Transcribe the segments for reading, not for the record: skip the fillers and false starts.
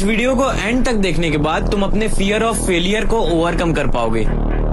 Video को and तक देखने के बाद तुम अपने फियर ऑफ फेलियर को ओवरकम कर पाओगे।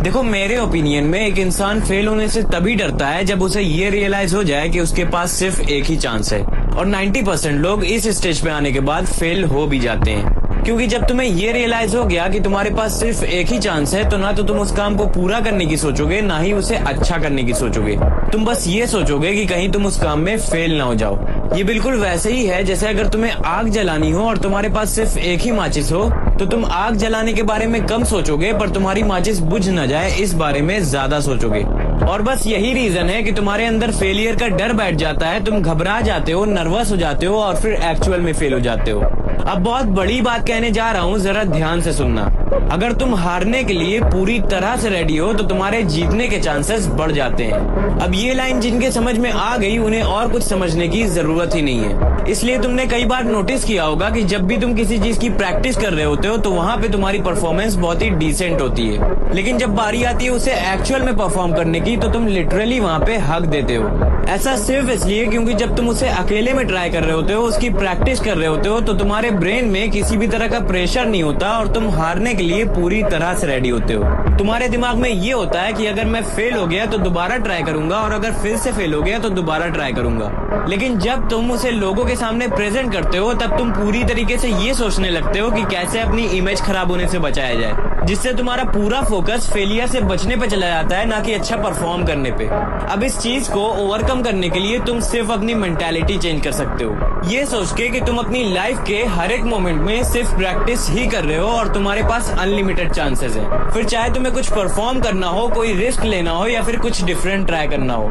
देखो, मेरे ओपिनियन में एक इंसान फेल होने से तभी डरता है जब उसे ये रियलाइज हो जाए कि उसके पास सिर्फ एक ही चांस है। और 90% लोग इस स्टेज पे आने के बाद फेल हो भी जाते हैं, क्योंकि जब तुम्हें ये रियलाइज हो गया कि तुम्हारे पास सिर्फ एक ही चांस है, तो ना तो तुम उस काम को पूरा करने की सोचोगे, ना ही उसे अच्छा करने की सोचोगे। तुम बस ये सोचोगे कि कहीं तुम उस काम में फेल ना हो जाओ। ये बिल्कुल वैसे ही है जैसे अगर तुम्हें आग जलानी हो और तुम्हारे पास सिर्फ एक ही माचिस हो, तो तुम आग जलाने के बारे में कम सोचोगे, पर तुम्हारी माचिस बुझ न जाए इस बारे में ज्यादा सोचोगे। और बस यही रीजन है कि तुम्हारे अंदर फेलियर का डर बैठ जाता है, तुम घबरा जाते हो, नर्वस हो जाते हो और फिर एक्चुअल में फेल हो जाते हो। अब बहुत बड़ी बात कहने जा रहा हूँ, जरा ध्यान से सुनना। अगर तुम हारने के लिए पूरी तरह से रेडी हो तो तुम्हारे जीतने के चांसेस बढ़ जाते हैं। अब ये लाइन जिनके समझ में आ गई उन्हें और कुछ समझने की जरूरत ही नहीं है। इसलिए तुमने कई बार नोटिस किया होगा कि जब भी तुम किसी चीज की प्रैक्टिस कर रहे होते हो तो वहाँ पे तुम्हारी परफॉर्मेंस बहुत ही डिसेंट होती है, लेकिन जब बारी आती है उसे एक्चुअल में परफॉर्म करने की तो तुम लिटरली वहाँ पे हक देते हो। ऐसा सिर्फ इसलिए क्योंकि जब तुम उसे अकेले में ट्राई कर रहे होते हो, उसकी प्रैक्टिस कर रहे होते हो, तो तुम्हारे ब्रेन में किसी भी तरह का प्रेशर नहीं होता और तुम हारने के लिए पूरी तरह से रेडी होते हो। तुम्हारे दिमाग में ये होता है कि अगर मैं फेल हो गया तो दोबारा ट्राई करूंगा, और अगर फिर से फेल हो गया तो दोबारा ट्राई करूंगा। लेकिन जब तुम उसे लोगों के सामने प्रेजेंट करते हो तब तुम पूरी तरीके से ये सोचने लगते हो कि कैसे अपनी इमेज खराब होने से बचाया जाए, जिससे तुम्हारा पूरा फोकस फेलियर से बचने पे चला जाता है, ना कि अच्छा परफॉर्म करने पे। अब इस चीज को ओवरकम करने के लिए तुम सिर्फ अपनी मेंटालिटी चेंज कर सकते हो, ये सोच के कि तुम अपनी लाइफ के हर एक मोमेंट में सिर्फ प्रैक्टिस ही कर रहे हो और तुम्हारे पास अनलिमिटेड चांसेस हैं। फिर चाहे तुम्हें कुछ परफॉर्म करना हो, कोई रिस्क लेना हो या फिर कुछ डिफरेंट ट्राई करना हो।